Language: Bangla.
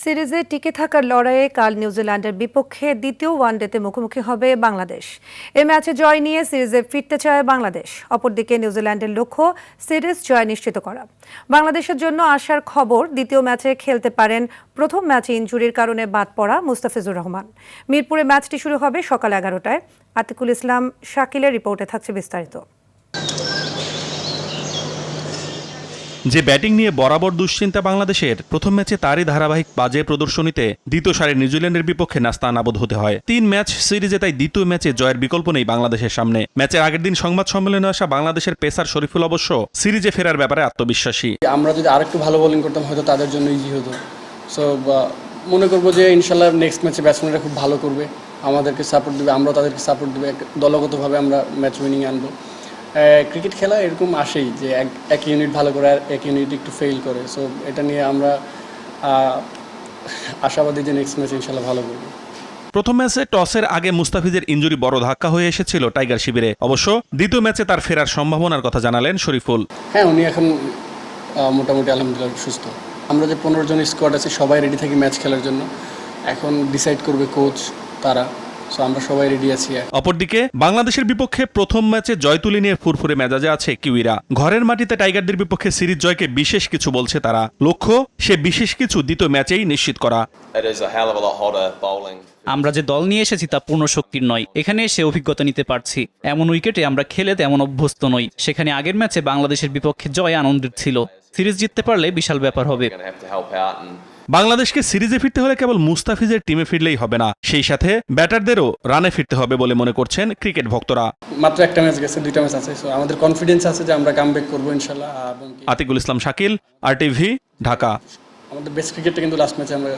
সিরিজে টিকে থাকার লড়াইয়ে কাল নিউজিল্যান্ডের বিপক্ষে দ্বিতীয় ওয়ানডেতে মুখোমুখি হবে বাংলাদেশ। এই ম্যাচে জয় নিয়ে সিরিজে ফিরতে চায় বাংলাদেশ। অপরদিকে নিউজিল্যান্ডের লক্ষ্য সিরিজ জয় নিশ্চিত করা। বাংলাদেশের জন্য আশার খবর, দ্বিতীয় ম্যাচে খেলতে পারেন প্রথম ম্যাচে ইনজুরির কারণে বাদ পড়া মুস্তাফিজুর রহমান। মিরপুরে ম্যাচটি শুরু হবে সকাল 11টায়। আতিকুল ইসলাম শাকিলের রিপোর্টে থাকছে বিস্তারিত। যে ব্যাটিং নিয়ে বরাবর দুশ্চিন্তা বাংলাদেশের, প্রথম ম্যাচে তারই ধারাবাহিক বাজে প্রদর্শনীতে দ্বিতীয় সারির নিউজিল্যান্ডের বিপক্ষে নাস্তানাবুদ হতে হয়। 3 ম্যাচ সিরিজে, তাই দ্বিতীয় ম্যাচে জয়ের বিকল্প নেই বাংলাদেশের সামনে। ম্যাচের আগের দিন সংবাদ সম্মেলনে আসা বাংলাদেশের পেসার শরীফুল অবশ্য সিরিজে ফেরার ব্যাপারে আত্মবিশ্বাসী। আমরা যদি আরেকটু ভালো বোলিং করতাম হয়তো তাদের জন্য ইজি হতো। সো মনে করবো যে ইনশাল্লাহ নেক্সট ম্যাচে ব্যাটসম্যানরা খুব ভালো করবে, আমাদেরকে সাপোর্ট দেবে, আমরাও তাদেরকে সাপোর্ট দেবে, দলগতভাবে আমরা ম্যাচ উইনিং আনবো। ক্রিকেট খেলা এরকম আসেই যে এক ইউনিট ভালো করে আর এক ইউনিট একটু ফেল করে। সো এটা নিয়ে আমরা আশাবাদী যে নেক্সট ম্যাচ ইনশাল্লাহ ভালো করবো। প্রথম ম্যাচে টসের আগে মুস্তাফিজের ইনজুরি বড় ধাক্কা হয়ে এসেছিল টাইগার শিবিরে। অবশ্য দ্বিতীয় ম্যাচে তার ফেরার সম্ভাবনার কথা জানালেন শরীফুল। হ্যাঁ, উনি এখন মোটামুটি আলহামদুলিল্লাহ সুস্থ। আমরা যে 15 জন স্কোয়াড আছে সবাই রেডি থাকি ম্যাচ খেলার জন্য। এখন ডিসাইড করবে কোচ, তারা। সো আমরা সবাই রেডি আছি। অপরদিকে বাংলাদেশের বিপক্ষে প্রথম ম্যাচে জয় তুলে নিয়ে ফুরফুরে মেজাজে আছে কিউইরা। ঘরের মাটিতে টাইগারদের বিপক্ষে সিরিজ জয়কে বিশেষ কিছু বলছে তারা। লক্ষ্য সে বিশেষ কিছু দ্বিতীয় ম্যাচেই নিশ্চিত করা। আমরা যে দল নিয়ে এসেছি তা পূর্ণ শক্তির নয়। এখানে এসে অভিজ্ঞতা নিতে পারছি। এমন উইকেটে আমরা খেলে তেমন অভ্যস্ত নই। সেখানে আগের ম্যাচে বাংলাদেশের বিপক্ষে জয় আনন্দের ছিল। সিরিজ জিততে পারলে বিশাল ব্যাপার হবে। বাংলাদেশকে সিরিজে ফিরতে হলে কেবল মুস্তাফিজের টিমে ফিরলেই হবে না, সেই সাথে ব্যাটারদেরও রানে ফিরতে হবে বলে মনে করছেন ক্রিকেট ভক্তরা। মাত্র একটা ম্যাচ গেছে, 2টা ম্যাচ আছে। সো আমাদের কনফিডেন্স আছে যে আমরা কামব্যাক করবো ইনশাল্লাহ। আতিকুল ইসলাম শাকিল, RTV, ঢাকা। আমাদের বেস্ট ক্রিকেটটা কিন্তু লাস্ট ম্যাচে আমরা